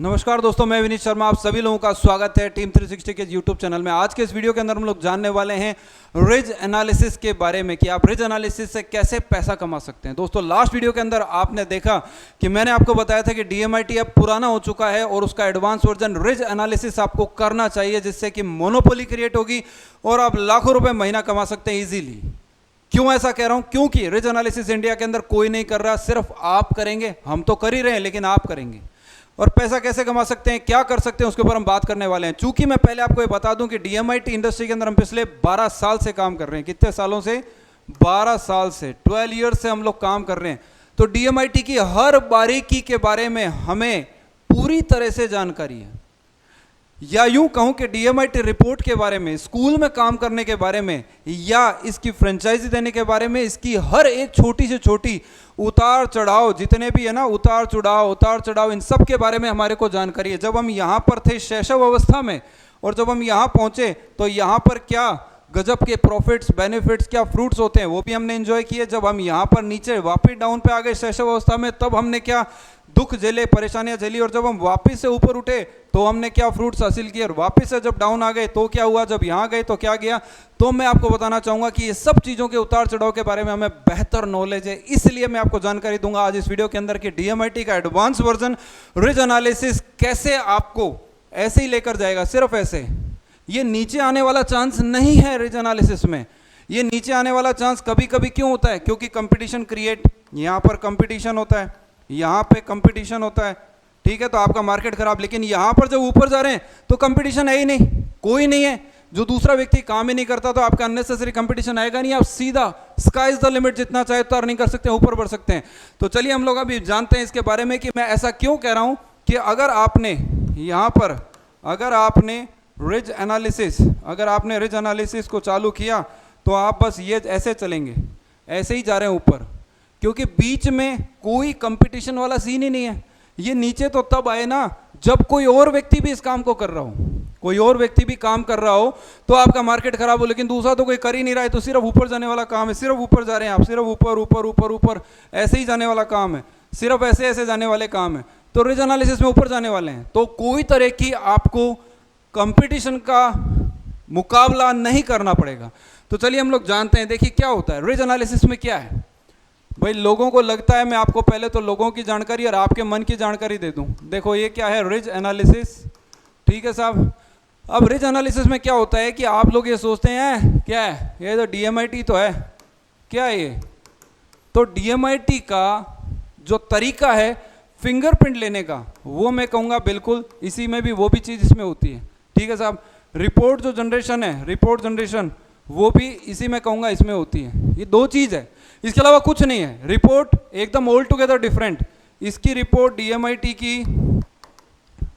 नमस्कार दोस्तों, मैं विनीत शर्मा। आप सभी लोगों का स्वागत है टीम 360 के यूट्यूब चैनल में। आज के इस वीडियो के अंदर हम लोग जानने वाले हैं रिज एनालिसिस के बारे में कि आप रिज एनालिसिस से कैसे पैसा कमा सकते हैं। दोस्तों, लास्ट वीडियो के अंदर आपने देखा कि मैंने आपको बताया था कि DMIT अब पुराना हो चुका है और उसका एडवांस वर्जन रिज एनालिसिस आपको करना चाहिए, जिससे कि मोनोपोली क्रिएट होगी और आप लाखों रुपए महीना कमा सकते हैं इजीली। क्यों ऐसा कह रहा हूं? क्योंकि रिज एनालिसिस इंडिया के अंदर कोई नहीं कर रहा, सिर्फ आप करेंगे। हम तो कर ही रहे हैं, लेकिन आप करेंगे। और पैसा कैसे कमा सकते हैं, क्या कर सकते हैं, उसके ऊपर हम बात करने वाले हैं। चूंकि मैं पहले आपको ये बता दूं कि DMIT इंडस्ट्री के अंदर हम पिछले 12 साल से काम कर रहे हैं। कितने सालों से? 12 साल से, 12 ईयर्स से हम लोग काम कर रहे हैं। तो DMIT की हर बारीकी के बारे में हमें पूरी तरह से जानकारी है। या यूं कहूं कि DMIT रिपोर्ट के बारे में, स्कूल में काम करने के बारे में, या इसकी फ्रेंचाइजी देने के बारे में, इसकी हर एक छोटी से छोटी उतार चढ़ाव जितने भी है ना, उतार चढ़ाव इन सब के बारे में हमारे को जानकारी है। जब हम यहाँ पर थे शैशव अवस्था में और जब हम यहाँ पहुँचे तो यहाँ पर क्या गजब के प्रॉफिट्स, बेनिफिट्स, क्या फ्रूट्स होते हैं वो भी हमने एंजॉय किए। जब हम यहाँ पर नीचे वापस डाउन पे आ गए शैशव अवस्था में, तब हमने क्या दुख झेले, परेशानियां झेली। और जब हम वापस से ऊपर उठे तो हमने क्या फ्रूट्स हासिल किए। और वापस से जब डाउन आ गए तो क्या हुआ, जब यहाँ गए तो क्या गया। तो मैं आपको बताना चाहूंगा कि ये सब चीज़ों के उतार चढ़ाव के बारे में हमें बेहतर नॉलेज है, इसलिए मैं आपको जानकारी दूंगा आज इस वीडियो के अंदर कि DMIT का एडवांस वर्जन रिज एनालिसिस कैसे आपको ऐसे ही लेकर जाएगा। सिर्फ ऐसे, ये नीचे आने वाला चांस नहीं है रिज एनालिसिस में। ये नीचे आने वाला चांस कभी कभी क्यों होता है? क्योंकि कंपटीशन क्रिएट, यहाँ पर कंपटीशन होता है, यहाँ पे कंपटीशन होता है, ठीक है, तो आपका मार्केट खराब। लेकिन यहाँ पर जब ऊपर जा रहे हैं तो कंपटीशन है ही नहीं, कोई नहीं है। जो दूसरा व्यक्ति काम ही नहीं करता तो आपका अननेसेसरी कंपटीशन आएगा नहीं। आप सीधा स्काई इज द लिमिट, जितना चाहे तो अर्निंग कर सकते हैं, ऊपर बढ़ सकते हैं। तो चलिए हम लोग अभी जानते हैं इसके बारे में कि मैं ऐसा क्यों कह रहा हूँ कि अगर आपने यहाँ पर रिज एनालिसिस को चालू किया तो आप बस ये ऐसे चलेंगे, ऐसे ही जा रहे हैं ऊपर, क्योंकि बीच में कोई कंपटीशन वाला सीन ही नहीं है। ये नीचे तो तब आए ना जब कोई और व्यक्ति भी इस काम को कर रहा हो, कोई और व्यक्ति भी काम कर रहा हो तो आपका मार्केट खराब हो। लेकिन दूसरा तो कोई कर ही नहीं रहा है, तो सिर्फ ऊपर जाने वाला काम है। सिर्फ ऊपर जा रहे हैं आप, सिर्फ ऊपर ऊपर ऊपर ऊपर ऐसे ही जाने वाला काम है, सिर्फ ऐसे ऐसे जाने वाले काम है। तो रिज एनालिसिस में ऊपर जाने वाले हैं, तो कोई तरह की आपको कंपटीशन का मुकाबला नहीं करना पड़ेगा। तो चलिए हम लोग जानते हैं। देखिए क्या होता है रिज एनालिसिस में, क्या है भाई। लोगों को लगता है मैं आपको पहले तो लोगों की जानकारी और आपके मन की जानकारी दे दूं। देखो ये क्या है, रिज एनालिसिस, ठीक है साहब। अब रिज एनालिसिस में क्या होता है कि आप लोग ये सोचते हैं क्या है, ये तो DMIT तो है, क्या है ये? तो DMIT का जो तरीका है फिंगरप्रिंट लेने का, वो मैं कहूँगा बिल्कुल इसी में भी वो भी चीज़ इसमें होती है, ठीक है साहब। रिपोर्ट जो जनरेशन है, रिपोर्ट जनरेशन, वो भी इसी में कहूँगा इसमें होती है। ये दो चीज़ है, इसके अलावा कुछ नहीं है। रिपोर्ट एकदम ऑल टुगेदर डिफरेंट। इसकी रिपोर्ट DMIT की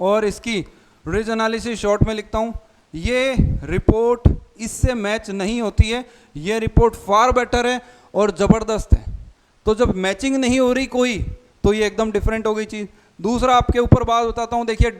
और इसकी रिज एनालिसिस शॉर्ट में लिखता हूँ, ये रिपोर्ट इससे मैच नहीं होती है। ये रिपोर्ट फार बेटर है और ज़बरदस्त है। तो जब मैचिंग नहीं हो रही कोई, तो ये एकदम डिफरेंट हो गई चीज़। दूसरा आपके ऊपर बात बताता हूँ। देखिए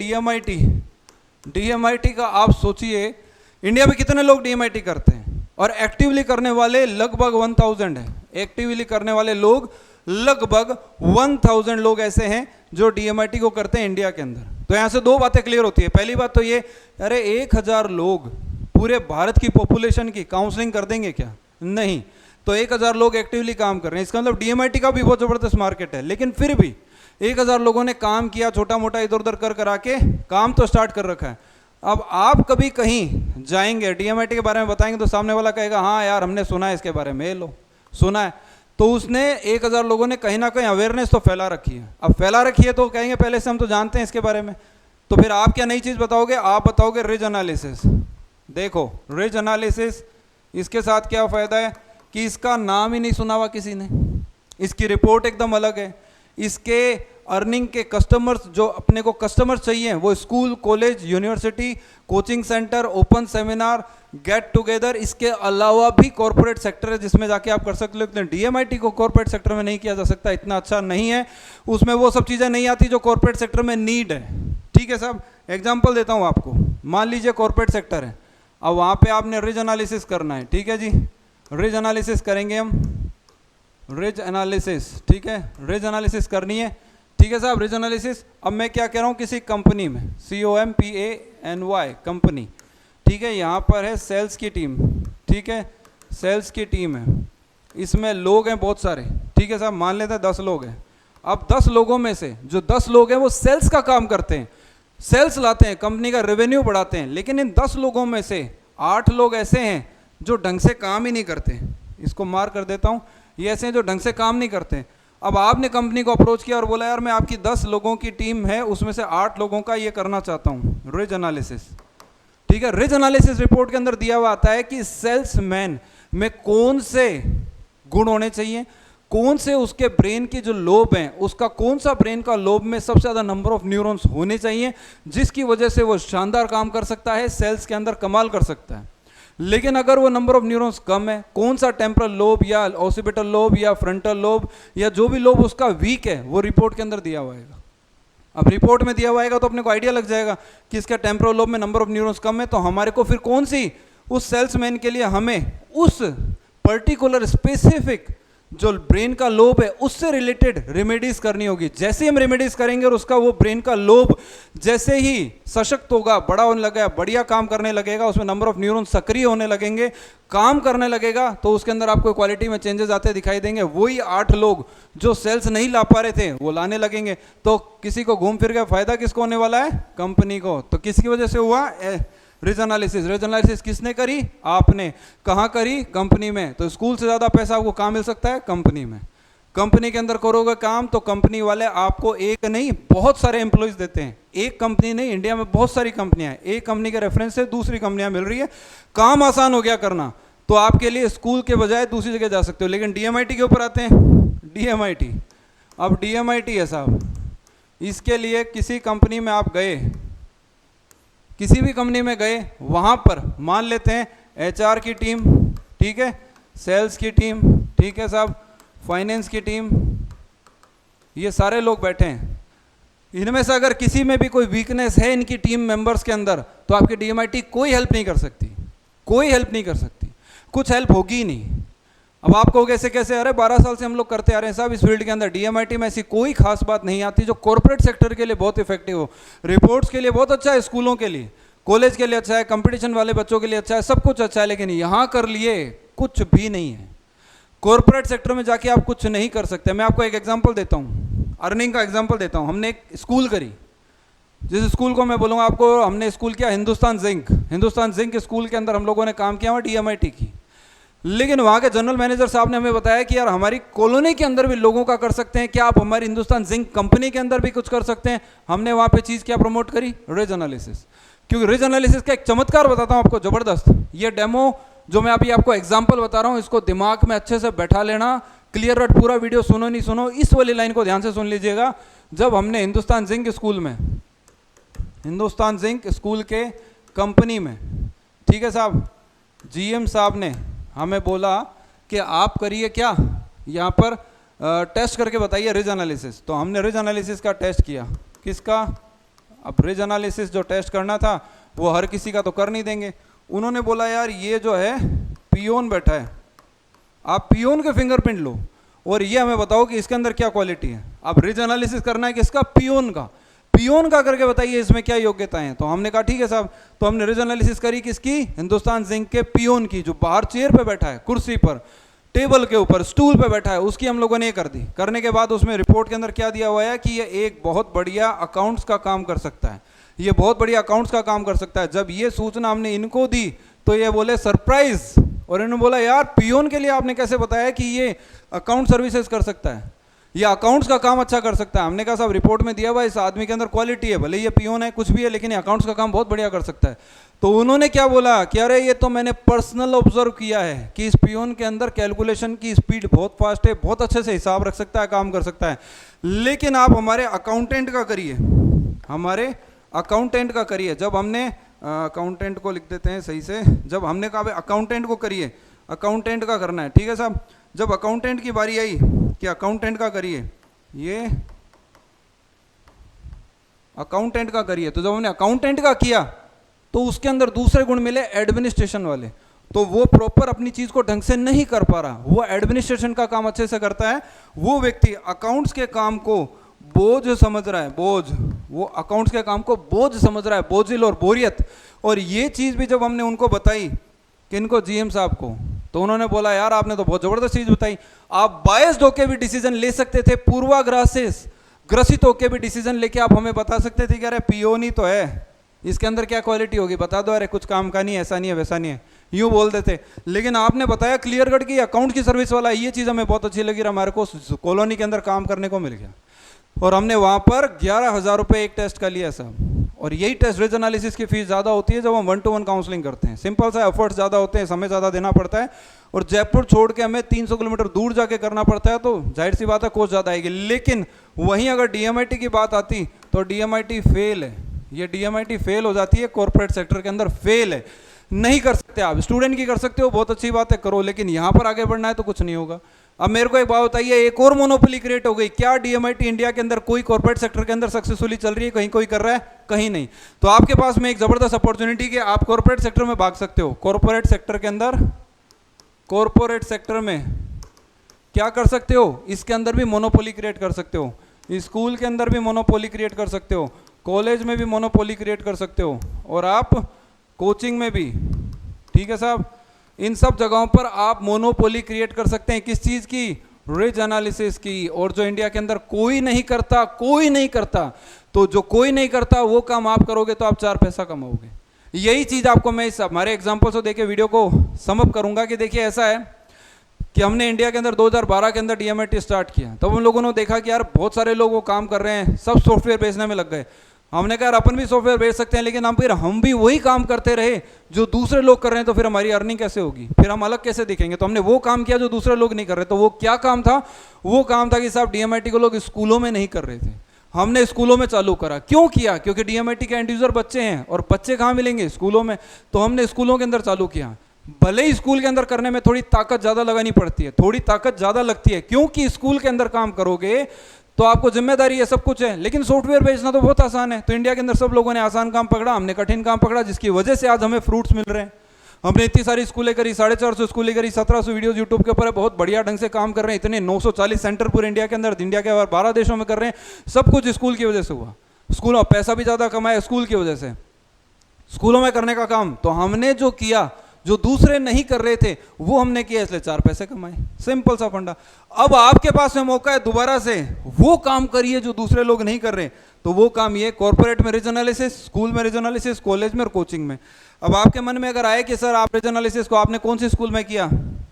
DMIT का आप सोचिए, इंडिया में कितने लोग DMIT करते हैं, और एक्टिवली करने वाले लगभग 1000 है। एक्टिवली करने वाले लोग लगभग 1000 लोग ऐसे हैं जो DMIT को करते हैं इंडिया के अंदर। तो यहाँ से दो बातें क्लियर होती है। पहली बात तो ये, अरे 1000 लोग पूरे भारत की पॉपुलेशन की काउंसलिंग कर देंगे क्या? नहीं। तो 1000 लोग एक्टिवली काम कर रहे हैं, इसका मतलब DMIT का भी बहुत ज़बरदस्त मार्केट है। लेकिन फिर भी 1000 लोगों ने काम किया, छोटा मोटा इधर उधर कर करा के काम तो स्टार्ट कर रखा है। अब आप कभी कहीं जाएंगे, DMIT के बारे में बताएंगे, तो सामने वाला कहेगा हाँ यार हमने सुना है इसके बारे में, लो सुना है। तो उसने 1000 लोगों ने कहीं ना कहीं अवेयरनेस तो फैला रखी है। अब फैला रखी है तो कहेंगे पहले से हम तो जानते हैं इसके बारे में। तो फिर आप क्या नई चीज़ बताओगे? आप बताओगे रिज एनालिसिस। देखो रिज एनालिसिस, इसके साथ क्या फ़ायदा है कि इसका नाम ही नहीं सुना हुआ किसी ने। इसकी रिपोर्ट एकदम अलग है। इसके अर्निंग के कस्टमर्स, जो अपने को कस्टमर्स चाहिए, वो school, college, university, coaching centre, open seminar, get together, इसके अलावा भी कॉर्पोरेट सेक्टर है जिसमें जाके आप कर सकते हो। लेकिन DMIT को कॉर्पोरेट सेक्टर में नहीं किया जा सकता, इतना अच्छा नहीं है, उसमें वो सब चीज़ें नहीं आती जो कॉर्पोरेट सेक्टर में नीड है, ठीक है साहब। एग्जाम्पल देता हूँ आपको। मान लीजिए कॉर्पोरेट सेक्टर है, अब वहाँ पर आपने रिज एनालिसिस करना है, ठीक है जी। रिज एनालिसिस करेंगे हम, रिज एनालिसिस, ठीक है, रिज एनालिसिस करनी है। ठीक है साहब, रिज एनालिसिस। अब मैं क्या कह रहा हूँ, किसी कंपनी में COMPANY कंपनी, ठीक है, यहाँ पर है सेल्स की टीम, ठीक है, सेल्स की टीम है, इसमें लोग हैं बहुत सारे, ठीक है साहब, मान लेते हैं 10 लोग हैं। अब 10 लोगों में से जो 10 लोग हैं वो सेल्स का काम करते हैं, सेल्स लाते हैं, कंपनी का रेवेन्यू बढ़ाते हैं, लेकिन इन 10 लोगों में से 8 लोग ऐसे हैं जो ढंग से काम ही नहीं करते। इसको मार कर देता हूँ, ये ऐसे हैं जो ढंग से काम नहीं करते। अब आपने कंपनी को अप्रोच किया और बोला यार मैं आपकी 10 लोगों की टीम है, उसमें से 8 लोगों का ये करना चाहता हूँ, रिज एनालिसिस, ठीक है। रिज एनालिसिस रिपोर्ट के अंदर दिया हुआ आता है कि सेल्समैन में कौन से गुण होने चाहिए, कौन से उसके ब्रेन की जो लोब हैं, उसका कौन सा ब्रेन का लोब में सबसे ज़्यादा नंबर ऑफ न्यूरॉन्स होने चाहिए, जिसकी वजह से वो शानदार काम कर सकता है, सेल्स के अंदर कमाल कर सकता है। लेकिन अगर वो नंबर ऑफ न्यूरॉन्स कम है, कौन सा टेम्परल लोब या ऑसिपिटल लोब या फ्रंटल लोब या जो भी लोब उसका वीक है, वो रिपोर्ट के अंदर दिया हुआ है। अब रिपोर्ट में दिया हुआ है तो अपने को आइडिया लग जाएगा कि इसका टेम्पोरल लोब में नंबर ऑफ न्यूरॉन्स कम है, तो हमारे को फिर कौन सी उस सेल्समैन के लिए हमें उस पर्टिकुलर स्पेसिफिक जो ब्रेन का लोब है उससे रिलेटेड रेमेडीज करनी होगी। जैसे ही हम रेमेडीज करेंगे और उसका वो ब्रेन का लोब जैसे ही सशक्त होगा, बड़ा होने लगेगा, बढ़िया काम करने लगेगा, उसमें नंबर ऑफ न्यूरॉन सक्रिय होने लगेंगे, काम करने लगेगा, तो उसके अंदर आपको क्वालिटी में चेंजेस आते दिखाई देंगे। वही 8 लोग जो सेल्स नहीं ला पा रहे थे वो लाने लगेंगे, तो किसी को घूम फिर के फायदा किसको होने वाला है, कंपनी को। तो किसकी वजह से हुआ, रिज एनालिसिस। रिज एनालिसिस किसने करी, आपने। कहाँ करी, कंपनी में। तो स्कूल से ज़्यादा पैसा आपको कहाँ मिल सकता है, कंपनी में। कंपनी के अंदर करोगे काम तो कंपनी वाले आपको एक नहीं बहुत सारे एम्प्लॉयज देते हैं। एक कंपनी नहीं, इंडिया में बहुत सारी कंपनियां हैं, एक कंपनी के रेफरेंस से दूसरी कंपनियां मिल रही है, काम आसान हो गया करना, तो आपके लिए स्कूल के बजाय दूसरी जगह जा सकते हो। लेकिन DMIT के ऊपर आते हैं, DMIT। अब DMIT है साहब, इसके लिए किसी कंपनी में आप गए, किसी भी कंपनी में गए, वहां पर मान लेते हैं HR की टीम, ठीक है, सेल्स की टीम, ठीक है साहब, फाइनेंस की टीम, ये सारे लोग बैठे हैं। इनमें से अगर किसी में भी कोई वीकनेस है इनकी टीम मेंबर्स के अंदर, तो आपकी DMIT कोई हेल्प नहीं कर सकती, कोई हेल्प नहीं कर सकती, कुछ हेल्प होगी ही नहीं। अब आप कहोगे ऐसे कैसे, अरे 12 साल से हम लोग करते आ रहे हैं साहब इस फील्ड के अंदर, DMIT में ऐसी कोई खास बात नहीं आती जो कॉर्पोरेट सेक्टर के लिए बहुत इफेक्टिव हो। रिपोर्ट्स के लिए बहुत अच्छा है, स्कूलों के लिए, कॉलेज के लिए अच्छा है, कंपटीशन वाले बच्चों के लिए अच्छा है, सब कुछ अच्छा है, लेकिन यहाँ कर लिए कुछ भी नहीं है। कॉर्पोरेट सेक्टर में जाके आप कुछ नहीं कर सकते। मैं आपको एक एग्जांपल देता हूँ, अर्निंग का एग्जांपल देता हूँ। हमने एक स्कूल करी, जिस स्कूल को मैं बोलूँगा आपको, हमने स्कूल किया हिंदुस्तान जिंक स्कूल के अंदर हम लोगों ने काम किया हुआ DMIT की। लेकिन वहाँ के जनरल मैनेजर साहब ने हमें बताया कि यार हमारी कॉलोनी के अंदर भी लोगों का कर सकते हैं, क्या आप हमारी हिंदुस्तान जिंक कंपनी के अंदर भी कुछ कर सकते हैं। हमने वहाँ पे चीज़ क्या प्रमोट करी, रिज एनालिसिस। क्योंकि रिज एनालिसिस का एक चमत्कार बताता हूँ आपको, जबरदस्त। ये डेमो जो मैं अभी आपको एग्जाम्पल बता रहा हूँ, इसको दिमाग में अच्छे से बैठा लेना, क्लियर कट पूरा वीडियो सुनो नहीं सुनो, इस वाली लाइन को ध्यान से सुन लीजिएगा। जब हमने हिंदुस्तान जिंक स्कूल में, हिंदुस्तान जिंक स्कूल के कंपनी में, ठीक है साहब, GM साहब ने हमें बोला कि आप करिए क्या, यहाँ पर टेस्ट करके बताइए रिज एनालिसिस। तो हमने रिज एनालिसिस का टेस्ट किया। किसका, अब रिज एनालिसिस जो टेस्ट करना था वो हर किसी का तो कर नहीं देंगे। उन्होंने बोला यार ये जो है पियोन बैठा है, आप पियोन के फिंगरप्रिंट लो और ये हमें बताओ कि इसके अंदर क्या क्वालिटी है। अब रिज एनालिसिस करना है किसका, पियोन का। पियोन का करके बताइए इसमें क्या योग्यताएं हैं। तो हमने कहा ठीक है साहब। तो हमने रिज एनालिसिस करी किसकी, हिंदुस्तान जिंक के पियोन की, जो बाहर चेयर पे बैठा है, कुर्सी पर, टेबल के ऊपर, स्टूल पे बैठा है, उसकी हम लोगों ने कर दी। करने के बाद उसमें रिपोर्ट के अंदर क्या दिया हुआ है कि ये एक बहुत बढ़िया अकाउंट्स का काम कर सकता है, ये बहुत बढ़िया अकाउंट्स का काम कर सकता है। जब ये सूचना हमने इनको दी तो ये बोले सरप्राइज, और इन्होंने बोला यार पियोन के लिए आपने कैसे बताया कि ये अकाउंट सर्विसेज कर सकता है, ये अकाउंट्स का काम अच्छा कर सकता है। हमने कहा साहब रिपोर्ट में दिया हुआ इस आदमी के अंदर क्वालिटी है, भले ये पियोन है कुछ भी है, लेकिन ये अकाउंट्स का काम बहुत बढ़िया कर सकता है। तो उन्होंने क्या बोला कि अरे ये तो मैंने पर्सनल ऑब्जर्व किया है कि इस पियोन के अंदर कैलकुलेशन की स्पीड बहुत फास्ट है, बहुत अच्छे से हिसाब रख सकता है, काम कर सकता है, लेकिन आप हमारे अकाउंटेंट का करिए, हमारे अकाउंटेंट का करिए। जब हमने अकाउंटेंट को लिख देते हैं सही से, जब हमने कहा अकाउंटेंट को करिए, अकाउंटेंट का करना है, ठीक है साहब। जब अकाउंटेंट की बारी आई कि अकाउंटेंट का करिए, ये अकाउंटेंट का करिए, तो जब हमने अकाउंटेंट का किया तो उसके अंदर दूसरे गुण मिले एडमिनिस्ट्रेशन वाले। तो वो प्रॉपर अपनी चीज को ढंग से नहीं कर पा रहा, वो एडमिनिस्ट्रेशन का काम अच्छे से करता है, वो व्यक्ति अकाउंट्स के काम को बोझ समझ रहा है, बोझ, वो अकाउंट्स के काम को बोझ समझ रहा है, बोझिल और बोरियत। और ये चीज़ भी जब हमने उनको बताई, किनको, जीएम साहब को, तो उन्होंने बोला यार आपने तो बहुत ज़बरदस्त चीज़ बताई, आप बायस्ड होके भी डिसीजन ले सकते थे, पूर्वाग्रह से ग्रसित होके भी डिसीजन लेके आप हमें बता सकते थे कि अरे पियोन ही तो है, इसके अंदर क्या क्वालिटी होगी बता दो, अरे कुछ काम का नहीं, ऐसा नहीं है, वैसा नहीं है, यूँ बोल देते। लेकिन आपने बताया क्लियर कट की अकाउंट की सर्विस वाला, ये चीज़ हमें बहुत अच्छी लगी, हमारे को कॉलोनी के अंदर काम करने को मिल गया। और हमने वहाँ पर 11,000 रुपये एक टेस्ट का लिया साहब। और यही टेस्ट रिज एनालिसिस की फीस ज़्यादा होती है जब हम 1-to-1 काउंसलिंग करते हैं, सिंपल सा, एफर्ट्स ज़्यादा होते हैं, समय ज़्यादा देना पड़ता है, और जयपुर छोड़ के हमें 300 किलोमीटर दूर जाके करना पड़ता है, तो जाहिर सी बात है कॉस्ट ज़्यादा आएगी। लेकिन वहीं अगर डीएमआईटी की बात आती तो डीएमआईटी फेल है, ये डीएमआईटी फेल हो जाती है, कॉर्पोरेट सेक्टर के अंदर फेल है, नहीं कर सकते आप। स्टूडेंट की कर सकते हो, बहुत अच्छी बात है, करो, लेकिन यहाँ पर आगे बढ़ना है तो कुछ नहीं होगा। अब मेरे को एक बात बताइए, एक और मोनोपोली क्रिएट हो गई, क्या डीएमआईटी इंडिया के अंदर कोई कॉर्पोरेट सेक्टर के अंदर सक्सेसफुली चल रही है? कहीं कोई कर रहा है, कहीं नहीं। तो आपके पास में एक जबरदस्त अपॉर्चुनिटी कि आप कॉर्पोरेट सेक्टर में भाग सकते हो। कॉर्पोरेट सेक्टर के अंदर, कॉर्पोरेट सेक्टर में क्या कर सकते हो, इसके अंदर भी मोनोपोली क्रिएट कर सकते हो, स्कूल के अंदर भी मोनोपोली क्रिएट कर सकते हो, कॉलेज में भी मोनोपोली क्रिएट कर सकते हो, और आप कोचिंग में भी, ठीक है साहब, इन सब जगहों पर आप मोनोपोली क्रिएट कर सकते हैं। किस चीज़ की? रिज एनालिसिस की। और जो इंडिया के अंदर कोई नहीं करता, कोई नहीं करता, तो जो कोई नहीं करता वो काम आप करोगे तो आप 4 पैसा कमाओगे। यही चीज़ आपको मैं इस हमारे एग्जाम्पल से देके वीडियो को समअप करूंगा कि देखिए ऐसा है कि हमने इंडिया के अंदर 2012 के अंदर डीएमआईटी स्टार्ट किया, तब हम लोगों ने देखा कि यार बहुत सारे लोग वो काम कर रहे हैं, सब सॉफ्टवेयर बेचने में लग गए। हमने कहा अपन भी सॉफ्टवेयर बेच सकते हैं, लेकिन हम भी वही काम करते रहे जो दूसरे लोग कर रहे हैं, तो फिर हमारी अर्निंग कैसे होगी, फिर हम अलग कैसे दिखेंगे? तो हमने वो काम किया जो दूसरे लोग नहीं कर रहे। तो वो क्या काम था? वो काम था कि साहब डीएमआईटी को लोग स्कूलों में नहीं कर रहे थे, हमने स्कूलों में चालू करा। क्यों किया? क्योंकि डीएमआईटी के एंड यूजर बच्चे हैं, और बच्चे कहाँ मिलेंगे? स्कूलों में। तो हमने स्कूलों के अंदर चालू किया। भले ही स्कूल के अंदर करने में थोड़ी ताकत ज़्यादा लगानी पड़ती है, थोड़ी ताकत ज़्यादा लगती है, क्योंकि स्कूल के अंदर काम करोगे तो आपको जिम्मेदारी है, सब कुछ है, लेकिन सॉफ्टवेयर बेचना तो बहुत आसान है। तो इंडिया के अंदर सब लोगों ने आसान काम पकड़ा, हमने कठिन काम पकड़ा, जिसकी वजह से आज हमें फ्रूट्स मिल रहे हैं। हमने इतनी सारी स्कूलें करी, 450 स्कूलें करी, 1700 वीडियोस यूट्यूब के ऊपर है, बहुत बढ़िया ढंग से काम कर रहे हैं, इतने 940 सेंटर पूरे इंडिया के अंदर, इंडिया के 12 देशों में कर रहे हैं। सब कुछ स्कूल की वजह से हुआ। स्कूलों पैसा भी ज़्यादा कमाया स्कूल की वजह से, स्कूलों में करने का काम तो हमने जो किया, जो दूसरे नहीं कर रहे थे वो हमने किया, इसलिए 4 पैसे कमाए। सिंपल सा फंडा। अब आपके पास में मौका है दोबारा से वो काम करिए जो दूसरे लोग नहीं कर रहे। तो वो काम ये कॉर्पोरेट में रिज एनालिसिस, स्कूल में रिज एनालिसिस, कॉलेज में और कोचिंग में। अब आपके मन में अगर आए कि सर आप रिज एनालिसिस को आपने कौन सी स्कूल में किया,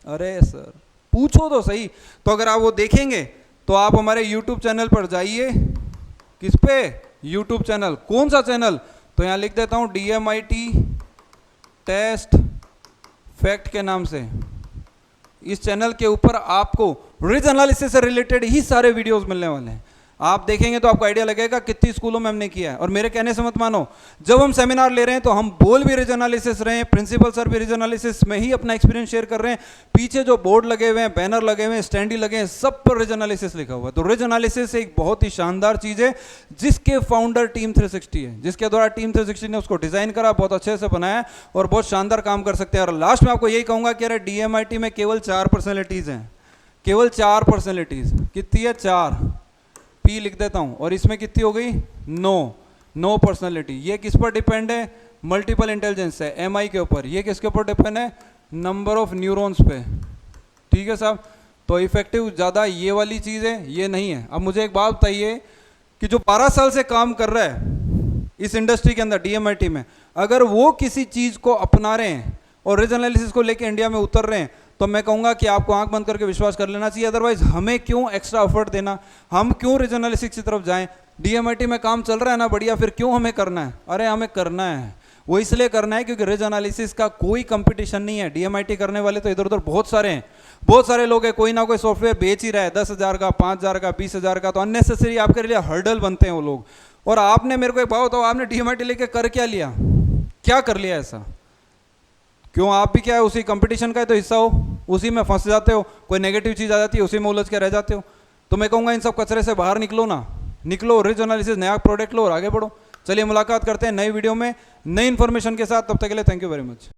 अरे सर पूछो तो सही। तो अगर आप वो देखेंगे तो आप हमारे यूट्यूब चैनल पर जाइए। किस पे? YouTube channel. कौन सा चैनल? तो यहाँ लिख देता हूँ डीएमआईटी टेस्ट फैक्ट के नाम से। इस चैनल के ऊपर आपको रिज एनालिसिस से रिलेटेड ही सारे वीडियोस मिलने वाले हैं। आप देखेंगे तो आपको आइडिया लगेगा कितनी स्कूलों में हमने किया है। और मेरे कहने से मत मानो, जब हम सेमिनार ले रहे हैं तो हम बोल भी रिज एनालिसिस रहे हैं, प्रिंसिपल सर भी रिज एनालिसिस में ही अपना एक्सपीरियंस शेयर कर रहे हैं। पीछे जो बोर्ड लगे हुए हैं, बैनर लगे हुए हैं, स्टैंडी लगे हैं, सब पर रिज एनालिसिस लिखा हुआ है। तो रिज एनालिसिस एक बहुत ही शानदार चीज़ है, जिसके फाउंडर टीम 360 है, जिसके द्वारा टीम 360 ने उसको डिजाइन करा, बहुत अच्छे से बनाया और बहुत शानदार काम कर सकते हैं। और लास्ट में आपको यही कहूँगा कि अरे डीएमआईटी में केवल 4 पर्सनैलिटीज़ हैं, केवल 4 पर्सनैलिटीज़। कितनी है? 4। पी लिख देता हूं। और इसमें कितनी हो गई? 9 पर्सनालिटी। ये किस पर डिपेंड है? मल्टीपल इंटेलिजेंस है, एमआई के ऊपर। ये किसके ऊपर डिपेंड है? नंबर ऑफ न्यूरॉन्स पे। ठीक है साहब। तो इफेक्टिव ज़्यादा ये वाली चीज़ है, ये नहीं है। अब मुझे एक बात बताइए कि जो 12 साल से काम कर रहा है इस इंडस्ट्री के अंदर डीएमआईटी में, अगर वो किसी चीज़ को अपना रहे हैं और रिज एनालिसिस को लेके इंडिया में उतर रहे हैं, तो मैं कहूँगा कि आपको आंख बंद करके विश्वास कर लेना चाहिए। अदरवाइज हमें क्यों एक्स्ट्रा एफर्ट देना, हम क्यों रिज एनालिसिस की तरफ जाएं? डीएमआईटी में काम चल रहा है ना बढ़िया, फिर क्यों हमें करना है? अरे हमें करना है, वो इसलिए करना है क्योंकि रिज एनालिसिस का कोई कंपटीशन नहीं है। डीएमआईटी करने वाले तो इधर उधर बहुत सारे हैं, बहुत सारे लोग हैं, कोई ना कोई सॉफ्टवेयर बेच ही रहा है, 10,000 का, 5,000 का, 20,000 का। तो अननेसेसरी आपके लिए हर्डल बनते हैं वो लोग। और आपने मेरे को एक बात बताओ, आपने डीएमआईटी लेके कर क्या लिया? क्या कर लिया ऐसा? क्यों आप भी क्या है उसी कंपटीशन का ही तो हिस्सा हो, उसी में फंस जाते हो, कोई नेगेटिव चीज़ आ जाती है उसी में उलझ के रह जाते हो। तो मैं कहूँगा इन सब कचरे से बाहर निकलो ना, निकलो, रिज एनालिसिस नया प्रोडक्ट लो और आगे बढ़ो। चलिए मुलाकात करते हैं नई वीडियो में नई इन्फॉर्मेशन के साथ। तब तक के लिए थैंक यू वेरी मच।